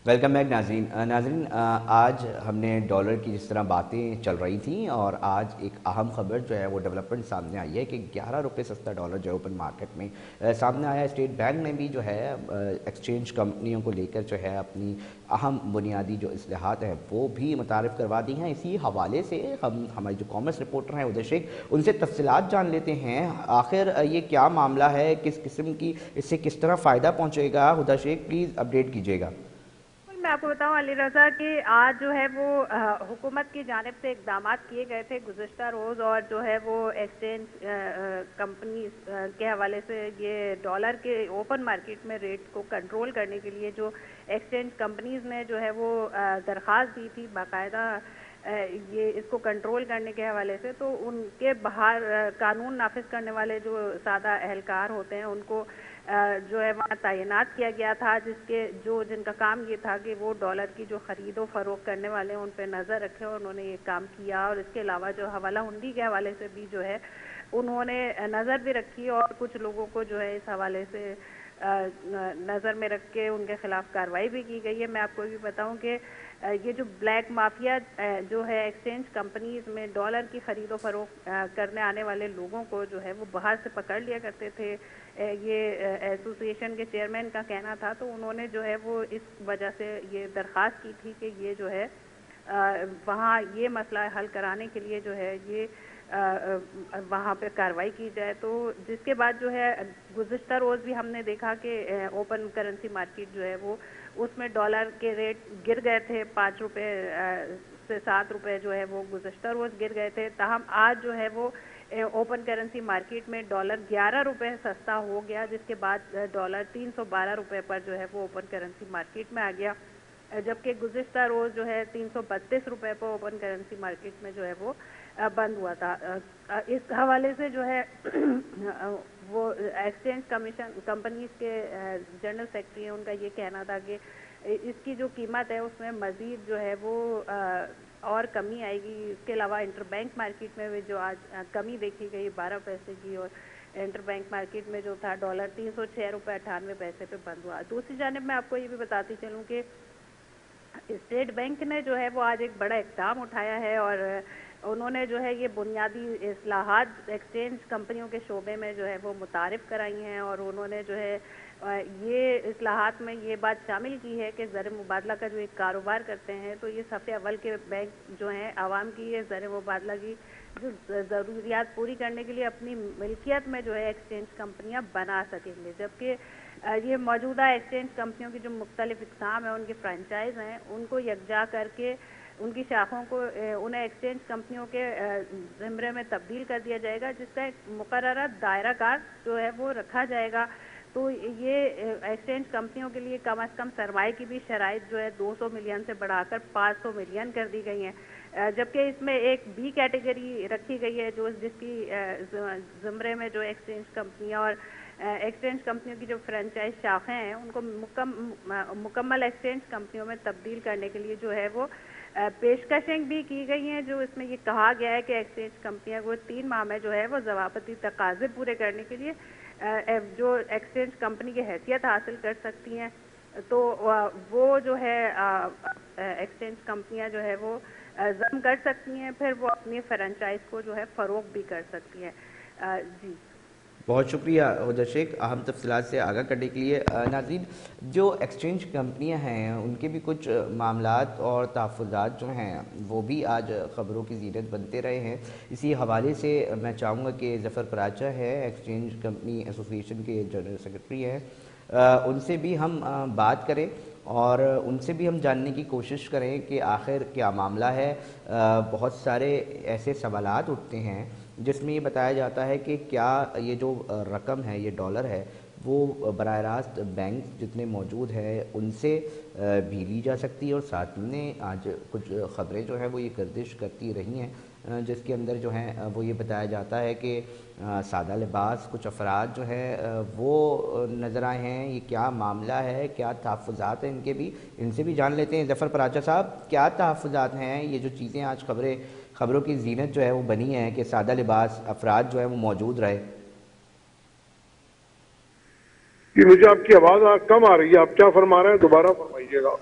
Welcome back ناظرین آج ہم نے ڈالر کی جس طرح باتیں چل رہی تھیں اور آج ایک اہم خبر جو ہے وہ ڈیولپمنٹ سامنے آئی ہے کہ 11 روپے سستا ڈالر جو ہے اوپن مارکیٹ میں سامنے آیا ہے۔ اسٹیٹ بینک نے بھی جو ہے ایکسچینج کمپنیوں کو لے کر جو ہے اپنی اہم بنیادی جو اصلاحات ہیں وہ بھی متعارف کروا دی ہیں۔ اسی حوالے سے ہمارے جو کامرس رپورٹر ہیں ادھر شیخ، ان سے تفصیلات جان لیتے ہیں آخر یہ کیا معاملہ ہے، کس قسم کی اس سے کس طرح فائدہ پہنچے گا۔ ہدیٰ شیخ پلیز اپڈیٹ کیجیے گا۔ میں آپ کو بتاؤں علی رضا کہ آج جو ہے وہ حکومت کی جانب سے اقدامات کیے گئے تھے گزشتہ روز، اور جو ہے وہ ایکسچینج کمپنیز کے حوالے سے یہ ڈالر کے اوپن مارکیٹ میں ریٹ کو کنٹرول کرنے کے لیے جو ایکسچینج کمپنیز نے جو ہے وہ درخواست دی تھی باقاعدہ یہ اس کو کنٹرول کرنے کے حوالے سے، تو ان کے باہر قانون نافذ کرنے والے جو سادہ اہلکار ہوتے ہیں ان کو جو ہے وہاں تعینات کیا گیا تھا، جن کا کام یہ تھا کہ وہ ڈالر کی جو خرید و فروخت کرنے والے ہیں ان پہ نظر رکھے، اور انہوں نے یہ کام کیا۔ اور اس کے علاوہ جو حوالہ ہنڈی کے حوالے سے بھی جو ہے انہوں نے نظر بھی رکھی، اور کچھ لوگوں کو جو ہے اس حوالے سے نظر میں رکھ کے ان کے خلاف کارروائی بھی کی گئی ہے۔ میں آپ کو یہ بتاؤں کہ یہ جو بلیک مافیا جو ہے ایکسچینج کمپنیز میں ڈالر کی خرید و فروخت کرنے آنے والے لوگوں کو جو ہے وہ باہر سے پکڑ لیا کرتے تھے، یہ ایسوسی ایشن کے چیئرمین کا کہنا تھا۔ تو انہوں نے جو ہے وہ اس وجہ سے یہ درخواست کی تھی کہ یہ جو ہے وہاں یہ مسئلہ حل کرانے کے لیے جو ہے یہ وہاں پہ کارروائی کی جائے۔ تو جس کے بعد جو ہے گزشتہ روز بھی ہم نے دیکھا کہ اوپن کرنسی مارکیٹ جو ہے وہ اس میں ڈالر کے ریٹ گر گئے تھے، 5 روپے سے 7 روپے جو ہے وہ گزشتہ روز گر گئے تھے، تاہم آج جو ہے وہ اوپن کرنسی مارکیٹ میں ڈالر 11 روپے سستا ہو گیا، جس کے بعد ڈالر 312 روپے پر جو ہے وہ اوپن کرنسی مارکیٹ میں آ گیا، جبکہ گزشتہ روز جو ہے 332 روپے پر اوپن کرنسی مارکیٹ میں جو ہے وہ بند ہوا تھا۔ اس حوالے سے جو ہے وہ ایکسچینج کمیشن کمپنیز کے جنرل سیکرٹری ہیں، ان کا یہ کہنا تھا کہ اس کی جو قیمت ہے اس میں مزید جو ہے وہ اور کمی آئے گی۔ اس کے علاوہ انٹر بینک مارکیٹ میں بھی جو آج کمی دیکھی گئی 12 پیسے کی، اور انٹر بینک مارکیٹ میں جو تھا ڈالر 306 روپے 98 پیسے پہ بند ہوا۔ دوسری جانب میں آپ کو یہ بھی بتاتی چلوں کہ اسٹیٹ بینک نے جو ہے وہ آج ایک بڑا اقدام اٹھایا ہے، اور انہوں نے جو ہے یہ بنیادی اصلاحات ایکسچینج کمپنیوں کے شعبے میں جو ہے وہ متعارف کرائی ہیں، اور انہوں نے جو ہے یہ اصلاحات میں یہ بات شامل کی ہے کہ زر مبادلہ کا جو ایک کاروبار کرتے ہیں تو یہ صف اول کے بینک جو ہیں عوام کی یہ زر مبادلہ کی جو ضروریات پوری کرنے کے لیے اپنی ملکیت میں جو ہے ایکسچینج کمپنیاں بنا سکیں گے، جبکہ یہ موجودہ ایکسچینج کمپنیوں کی جو مختلف اقسام ہیں ان کی فرانچائز ہیں ان کو یکجا کر کے ان کی شاخوں کو انہیں ایکسچینج کمپنیوں کے زمرے میں تبدیل کر دیا جائے گا، جس کا ایک مقررہ دائرہ کار جو ہے وہ رکھا جائے گا۔ تو یہ ایکسچینج کمپنیوں کے لیے کم از کم سرمائے کی بھی شرائط جو ہے 200 ملین سے بڑھا کر 500 ملین کر دی گئی ہیں، جبکہ اس میں ایک بی کیٹیگری رکھی گئی ہے جس کی زمرے میں جو ایکسچینج کمپنیاں اور ایکسچینج کمپنیوں کی جو فرنچائز شاخیں ہیں ان کو مکمل ایکسچینج کمپنیوں میں تبدیل کرنے کے لیے جو ہے وہ پیشکشیں بھی کی گئی ہیں، جو اس میں یہ کہا گیا ہے کہ ایکسچینج کمپنیاں کو 3 ماہ میں جو ہے وہ ضوابطی تقاضے پورے کرنے کے لیے جو ایکسچینج کمپنی کی حیثیت حاصل کر سکتی ہیں، تو وہ جو ہے ایکسچینج کمپنیاں جو ہے وہ ضم کر سکتی ہیں، پھر وہ اپنی فرنچائز کو جو ہے فروغ بھی کر سکتی ہیں۔ جی بہت شکریہ ہدیٰ شیخ اہم تفصیلات سے آگاہ کرنے کے لیے۔ ناظرین، جو ایکسچینج کمپنیاں ہیں ان کے بھی کچھ معاملات اور تحفظات جو ہیں وہ بھی آج خبروں کی زینت بنتے رہے ہیں۔ اسی حوالے سے میں چاہوں گا کہ ظفر پراچا ہے، ایکسچینج کمپنی ایسوسی ایشن کے جنرل سیکرٹری ہیں، ان سے بھی ہم بات کریں اور ان سے بھی ہم جاننے کی کوشش کریں کہ آخر کیا معاملہ ہے۔ بہت سارے ایسے سوالات اٹھتے ہیں جس میں یہ بتایا جاتا ہے کہ کیا یہ جو رقم ہے، یہ ڈالر ہے، وہ براہ راست بینک جتنے موجود ہیں ان سے بھی لی جا سکتی ہے، اور ساتھ میں آج کچھ خبریں جو ہیں وہ یہ گردش کرتی رہی ہیں جس کے اندر جو ہیں وہ یہ بتایا جاتا ہے کہ سادہ لباس کچھ افراد جو ہیں وہ نظر آئے ہیں۔ یہ کیا معاملہ ہے، کیا تحفظات ہیں ان کے بھی، ان سے بھی جان لیتے ہیں۔ ظفر پراچا صاحب، کیا تحفظات ہیں؟ یہ جو چیزیں آج خبروں کی زینت جو ہے وہ بنی ہے کہ سادہ لباس افراد جو ہے وہ موجود رہے۔ مجھے آپ کی آواز کم آ رہی ہے، آپ کیا فرما رہے ہیں؟ دوبارہ فرمائیے گا۔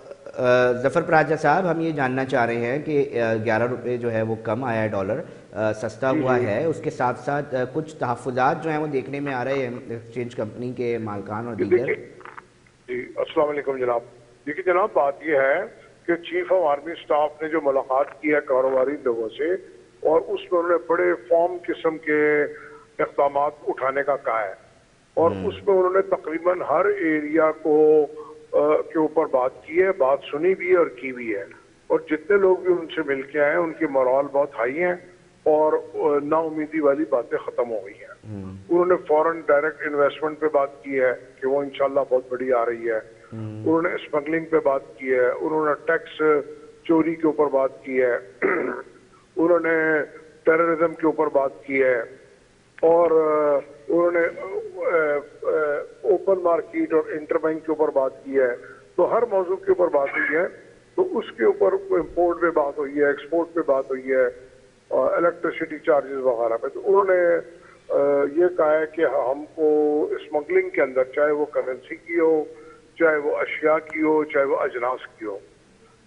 ظفر پراجا صاحب، ہم یہ جاننا چاہ رہے ہیں کہ 11 روپے جو ہے وہ کم آیا ہے، ڈالر سستا ہوا ہے، اس کے ساتھ ساتھ کچھ تحفظات جو ہیں وہ دیکھنے میں آ رہے ہیں ایکسچینج کمپنی کے مالکان اور دیگر؟ جی السلام علیکم جناب. دیکھیے جناب، بات یہ ہے کہ چیف آف آرمی اسٹاف نے جو ملاقات کی ہے کاروباری لوگوں سے، اور اس میں انہوں نے بڑے فارم قسم کے اقدامات اٹھانے کا کہا ہے، اور اس میں انہوں نے تقریباً ہر ایریا کے اوپر بات کی ہے، بات سنی بھی ہے اور کی بھی ہے، اور جتنے لوگ بھی ان سے مل کے آئے ہیں ان کی مورال بہت ہائی ہیں اور نا امیدی والی باتیں ختم ہو گئی ہیں. انہوں نے فورن ڈائریکٹ انویسٹمنٹ پہ بات کی ہے کہ وہ انشاءاللہ بہت بڑی آ رہی ہے. انہوں نے اسمگلنگ پہ بات کی ہے، انہوں نے ٹیکس چوری کے اوپر بات کی ہے، انہوں نے ٹیررزم کے اوپر بات کی ہے، اور انہوں نے اوپن مارکیٹ اور انٹر بینک کے اوپر بات کی ہے. تو ہر موضوع کے اوپر بات ہوئی ہے. تو اس کے اوپر امپورٹ پہ بات ہوئی ہے، ایکسپورٹ پہ بات ہوئی ہے، الیکٹریسٹی چارجز وغیرہ پہ. تو انہوں نے یہ کہا ہے کہ ہم کو اسمگلنگ کے اندر، چاہے وہ کرنسی کی ہو، چاہے وہ اشیاء کی ہو، چاہے وہ اجناس کی ہو،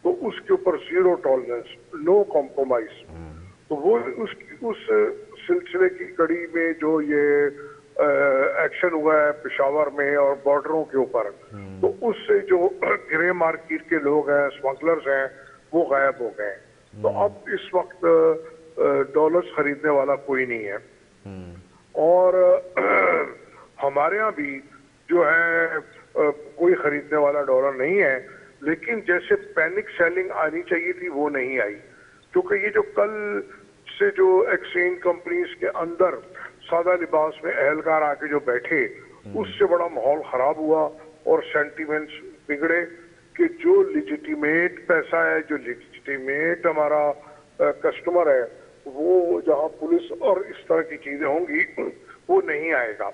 تو اس کے اوپر زیرو ٹالرنس، نو کمپرومائز. تو وہ اس سلسلے کی کڑی میں جو یہ ایکشن ہوا ہے پشاور میں اور بارڈروں کے اوپر، تو اس سے جو گرے مارکیٹ کے لوگ ہیں، اسمگلرز ہیں، وہ غائب ہو گئے. تو اب اس وقت ڈالرز خریدنے والا کوئی نہیں ہے. اور ہمارے ہاں بھی جو ہے کوئی خریدنے والا ڈالر نہیں ہے. لیکن جیسے پینک سیلنگ آنی چاہیے تھی وہ نہیں آئی، کیونکہ یہ جو کل سے جو ایکسچینج کمپنیز کے اندر سادہ لباس میں اہلکار آ کے جو بیٹھے، اس سے بڑا ماحول خراب ہوا اور سینٹیمنٹس بگڑے کہ جو لیجیٹیمیٹ پیسہ ہے، جو لیجیٹیمیٹ ہمارا کسٹمر ہے، وہ جہاں پولیس اور اس طرح کی چیزیں ہوں گی وہ نہیں آئے گا.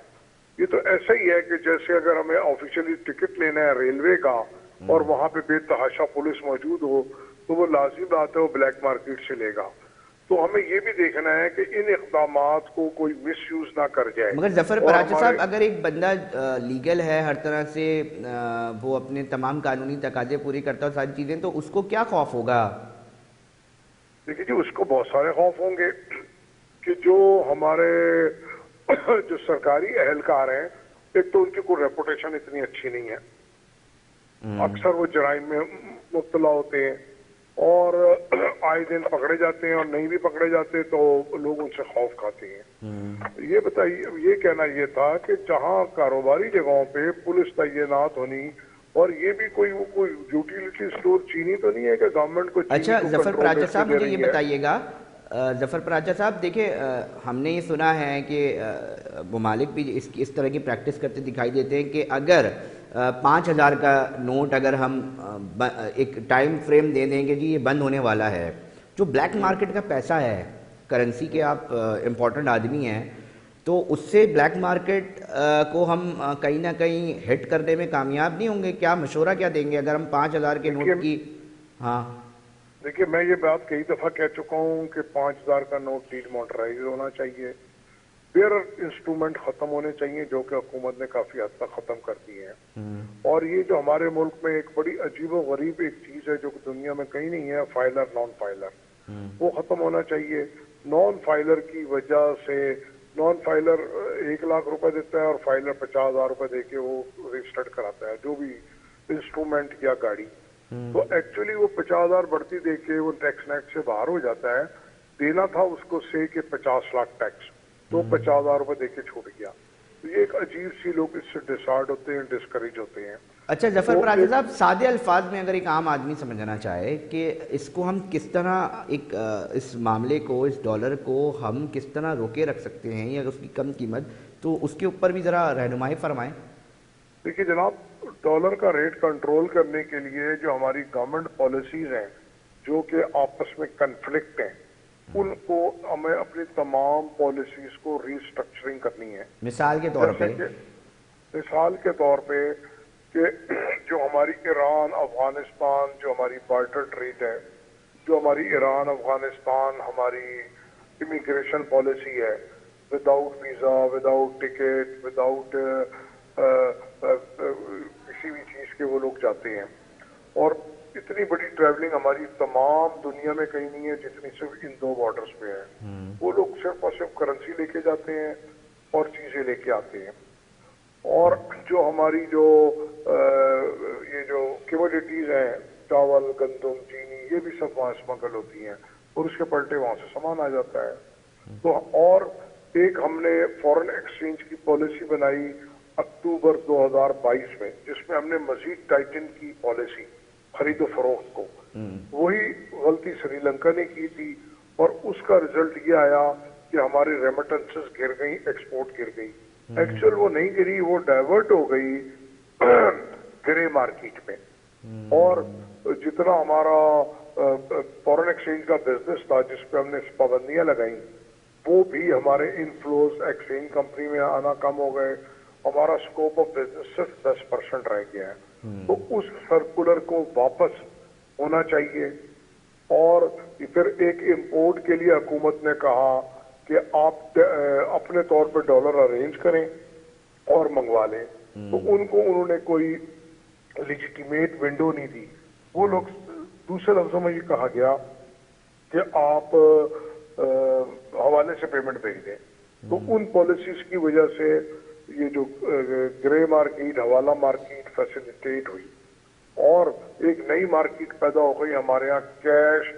یہ تو ایسا ہی ہے کہ جیسے اگر ہمیں آفیشیلی ٹکٹ لینا ہے ریلوے کا اور وہاں پہ بے تحاشا پولیس موجود ہو تو وہ لازمی بات ہے وہ بلیک مارکیٹ سے لے گا. تو ہمیں یہ بھی دیکھنا ہے کہ ان اقدامات کو کوئی مس یوز نہ کر جائے. مگر ظفر پراجا صاحب، اگر ایک بندہ لیگل ہے ہر طرح سے، وہ اپنے تمام قانونی تقاضے پوری کرتا ہے ساری چیزیں، تو اس کو کیا خوف ہوگا؟ دیکھیے جی، اس کو بہت سارے خوف ہوں گے کہ جو ہمارے جو سرکاری اہلکار ہیں، ایک تو ان کی کوئی ریپوٹیشن اتنی اچھی نہیں ہے، اکثر وہ جرائم میں مبتلا ہوتے ہیں اور آئے دن پکڑے جاتے ہیں، اور نہیں بھی پکڑے جاتے تو لوگ ان سے خوف کھاتے ہیں. یہ بتائیے، یہ کہنا یہ تھا کہ جہاں کاروباری جگہوں پہ پولیس تعینات ہونی، اور یہ بھی کوئی یوٹیلیٹی اسٹور چینی تو نہیں ہے کہ گورنمنٹ کو چینی اچھا کو ظفر کنٹرول پراجا ریٹ صاحب، پہ دے مجھے یہ رہی ہے. بتائیے گا، ظفر پراجا صاحب دیکھیں، ہم نے یہ سنا ہے کہ ممالک بھی اس طرح کی پریکٹس کرتے دکھائی دیتے ہیں کہ اگر 5,000 کا نوٹ اگر ہم ایک ٹائم فریم دے دیں کہ جی یہ بند ہونے والا ہے، جو بلیک مارکیٹ کا پیسہ ہے، کرنسی کے آپ امپورٹنٹ آدمی ہیں، تو اس سے بلیک مارکیٹ کو ہم کہیں نہ کہیں ہٹ کرنے میں کامیاب نہیں ہوں گے؟ کیا مشورہ کیا دیں گے اگر ہم 5,000 کے نوٹ کی؟ ہاں دیکھیے، میں یہ بات کئی دفعہ کہہ چکا ہوں کہ 5,000 کا نوٹ ڈی مانیٹرائز ہونا چاہیے. بیئرر انسٹرومنٹ ختم ہونے چاہیے جو کہ حکومت نے کافی حد تک ختم کر دیے ہیں. اور یہ جو ہمارے ملک میں ایک بڑی عجیب و غریب ایک چیز ہے جو کہ دنیا میں کہیں نہیں ہے، فائلر نان فائلر، وہ ختم ہونا چاہیے. نان فائلر کی وجہ سے، نان فائلر 1,00,000 روپے دیتا ہے اور فائلر 50,000 روپے دے کے وہ رجسٹرڈ کراتا ہے جو بھی انسٹرومنٹ یا گاڑی. تو ایکچولی وہ 50,000 بڑھتی دے کے وہ ٹیکس نیٹ سے باہر ہو جاتا ہے. دینا تھا اس کو سے کہ 50 لاکھ ٹیکس، تو 50,000 روپے دے کے چھوٹ گیا. تو یہ ایک عجیب سی، لوگ اس سے ڈسارڈ ہوتے ہیں، ڈسکریج ہوتے ہیں. اچھا ظفر پراجا صاحب، سادے الفاظ میں اگر ایک عام آدمی سمجھنا چاہے کہ اس کو ہم کس طرح اس معاملے کو، اس ڈالر کو ہم کس طرح روکے رکھ سکتے ہیں یا اس کی کم قیمت، تو اس کے اوپر بھی ذرا رہنمائی فرمائیں. دیکھیے جناب، ڈالر کا ریٹ کنٹرول کرنے کے لیے جو ہماری گورنمنٹ پالیسیز ہیں جو کہ آپس میں کنفلکٹ ہیں، ان کو ہمیں اپنی تمام پالیسیز کو ری اسٹرکچرنگ کرنی ہے. مثال کے طور پہ کہ جو ہماری ایران افغانستان جو ہماری بارٹر ٹریڈ ہے، جو ہماری ایران افغانستان ہماری امیگریشن پالیسی ہے، without visa, without ticket, without کسی بھی چیز کے وہ لوگ جاتے ہیں. اور اتنی بڑی ٹریولنگ ہماری تمام دنیا میں کہیں نہیں ہے جتنی صرف ان 2 بارڈرز پہ ہے. وہ لوگ صرف اور صرف کرنسی لے کے جاتے ہیں اور چیزیں لے کے آتے ہیں. اور جو ہماری جو یہ جو کیموڈیٹیز ہیں، چاول، گندم، چینی، یہ بھی سب وہاں اسمگل ہوتی ہیں اور اس کے پلٹے وہاں سے سامان آ جاتا ہے. تو اور ایک ہم نے فورن ایکسچینج کی پالیسی بنائی اکتوبر 2022 میں، جس میں ہم نے مزید ٹائٹن کی پالیسی خرید و فروخت کو. وہی غلطی سری لنکا نے کی تھی اور اس کا رزلٹ یہ آیا کہ ہماری ریمیٹنسز گر گئی، ایکسپورٹ گر گئی. ایکچوئل وہ نہیں گری، وہ ڈائیورٹ ہو گئی گرے مارکیٹ میں. اور جتنا ہمارا فورن ایکسچینج کا بزنس تھا جس پہ ہم نے پابندیاں لگائیں، وہ بھی ہمارے انفلوز ایکسچینج کمپنی میں آنا کم ہو گئے. ہمارا اسکوپ آف بزنس صرف 10% رہ گیا ہے. تو اس سرکولر کو واپس ہونا چاہیے. اور پھر ایک امپورٹ کے لیے حکومت نے کہا کہ آپ اپنے طور پہ ڈالر ارینج کریں اور منگوا لیں. تو ان کو انہوں نے کوئی لیجیٹیمیٹ ونڈو نہیں دی. وہ لوگ، دوسرے لفظوں میں یہ کہا گیا کہ آپ حوالے سے پیمنٹ بھیج دیں. تو ان پالیسیز کی وجہ سے یہ جو گرے مارکیٹ، حوالہ مارکیٹ فیسیلیٹیٹ ہوئی اور ایک نئی مارکیٹ پیدا ہو گئی ہمارے یہاں کیش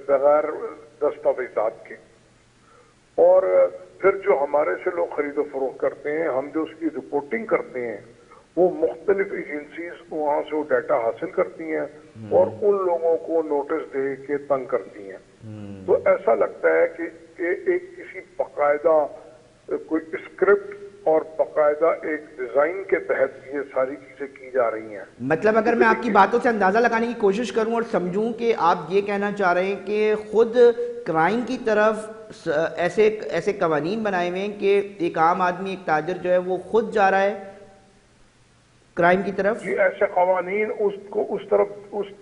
بغیر دستاویزات کے. اور پھر جو ہمارے سے لوگ خرید و فروخت کرتے ہیں، ہم جو اس کی رپورٹنگ کرتے ہیں، وہ مختلف ایجنسیز وہاں سے وہ ڈیٹا حاصل کرتی ہیں اور ان لوگوں کو نوٹس دے کے تنگ کرتی ہیں. تو ایسا لگتا ہے کہ ایک کسی باقاعدہ کوئی اسکرپٹ اور باقاعدہ ایک ڈیزائن کے تحت یہ ساری چیزیں کی جا رہی ہیں. مطلب اگر میں آپ کی باتوں سے اندازہ لگانے کی کوشش کروں اور سمجھوں کہ آپ یہ کہنا چاہ رہے ہیں کہ خود کرائم کی طرف ایسے قوانین بنائے ہوئے ہیں کہ ایک عام آدمی، ایک تاجر جو ہے وہ خود جا رہا ہے کرائم کی طرف. جی، ایسے قوانین اس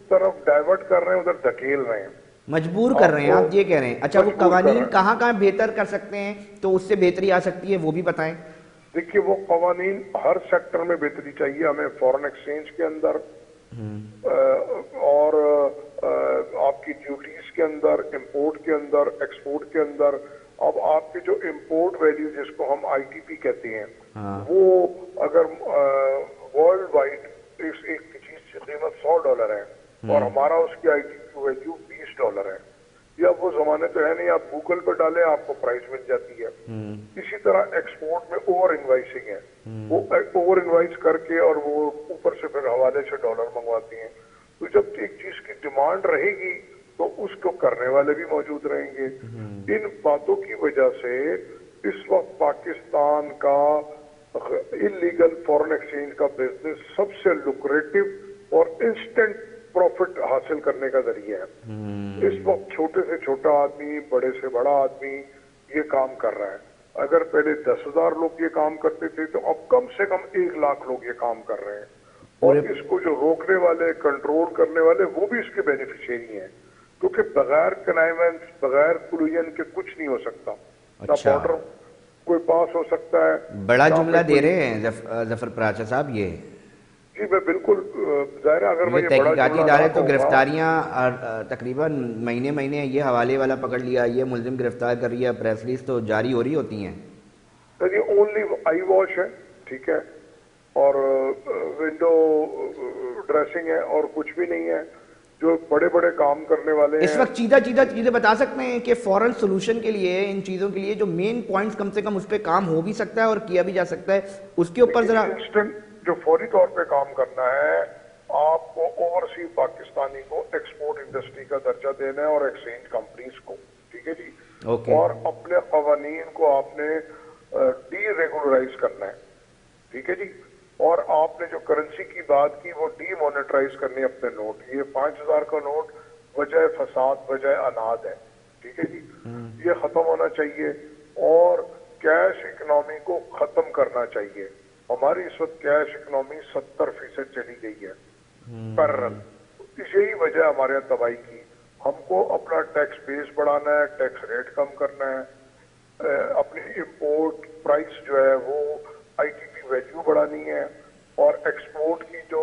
طرف ڈائیورٹ کر رہے ہیں، ادھر دھکیل رہے ہیں، مجبور کر رہے ہیں. آپ یہ کہہ رہے ہیں. اچھا، وہ قوانین کہاں کہاں بہتر کر سکتے ہیں تو اس سے بہتری آ سکتی ہے، وہ بھی بتائیں. دیکھیے، وہ قوانین ہر سیکٹر میں بہتری چاہیے ہمیں. فورن ایکسچینج کے اندر اور آپ کی ڈیوٹیز کے اندر، امپورٹ کے اندر، ایکسپورٹ کے اندر. اب آپ کی جو امپورٹ ویلیو جس کو ہم آئی ٹی پی کہتے ہیں، وہ اگر ورلڈ وائڈ ایک چیز کی قیمت $100 ہے اور ہمارا اس کی آئی ٹی پی ویلیو $20 ہے، یا وہ زمانے تو ہے نہیں، آپ گوگل پہ ڈالیں آپ کو پرائز مل جاتی ہے. اسی طرح ایکسپورٹ میں اوور انوائسنگ ہے. وہ اوور انوائس کر کے اور وہ اوپر سے پھر حوالے سے ڈالر منگواتی ہیں. تو جب ایک چیز کی ڈیمانڈ رہے گی تو اس کو کرنے والے بھی موجود رہیں گے. ان باتوں کی وجہ سے اس وقت پاکستان کا انلیگل فورن ایکسچینج کا بزنس سب سے لوکریٹو اور انسٹنٹ پروفٹ حاصل کرنے کا ذریعہ ہے. اس وقت چھوٹے سے چھوٹا آدمی، بڑے سے بڑا آدمی یہ کام کر رہا ہے. اگر پہلے 10,000 لوگ یہ کام کرتے تھے تو اب کم سے کم 1 لاکھ لوگ یہ کام کر رہے ہیں. اور اس کو جو روکنے والے، کنٹرول کرنے والے، وہ بھی اس کے بینیفیشری ہیں. کیونکہ بغیر کنائیونس، بغیر کلوین کے کچھ نہیں ہو سکتا. نہ بارڈر کوئی پاس ہو سکتا ہے. بڑا جملہ دے رہے ہیں ظفر پراچا صاحب. یہ جی میں بالکل ظاہر ہے، اگر میں یہ بڑا تحقیقاتی ادارے تو گرفتاریاں تقریباً مہینے یہ حوالے والا پکڑ لیا، یہ ملزم گرفتار کر رہی ہے، پریس ریلیز تو جاری ہو رہی ہوتی ہیں. یہ اونلی آئی واش ہے، ٹھیک ہے، اور ونڈو ڈریسنگ ہے اور کچھ بھی نہیں ہے. جو بڑے بڑے کام کرنے والے ہیں اس وقت چیزیں بتا سکتے ہیں کہ فورن سولوشن کے لیے، ان چیزوں کے لیے جو مین پوائنٹس کم سے کم اس پہ کام ہو بھی سکتا ہے اور کیا بھی جا سکتا ہے، اس کے اوپر ذرا. جو فوری طور پہ کام کرنا ہے، آپ کو اوورسیز پاکستانی کو ایکسپورٹ انڈسٹری کا درجہ دینا ہے اور ایکسچینج کمپنیز کو، ٹھیک ہے جی. اور اپنے قوانین کو آپ نے ڈی ریگولرائز کرنا ہے، ٹھیک ہے جی. اور آپ نے جو کرنسی کی بات کی وہ ڈی مانیٹرائز کرنی ہے اپنے نوٹ. یہ 5,000 کا نوٹ وجہ فساد، وجہ اناد ہے، ٹھیک ہے جی. یہ ختم ہونا چاہیے اور کیش اکنامی کو ختم کرنا چاہیے. ہماری اس وقت کیش اکنامی 70% چلی گئی ہے پیرل. یہی وجہ ہمارے یہاں تباہی کی. ہم کو اپنا ٹیکس بیس بڑھانا ہے، ٹیکس ریٹ کم کرنا ہے، اپنی امپورٹ پرائس جو ہے وہ آئی ٹی پی ویلیو بڑھانی ہے، اور ایکسپورٹ کی جو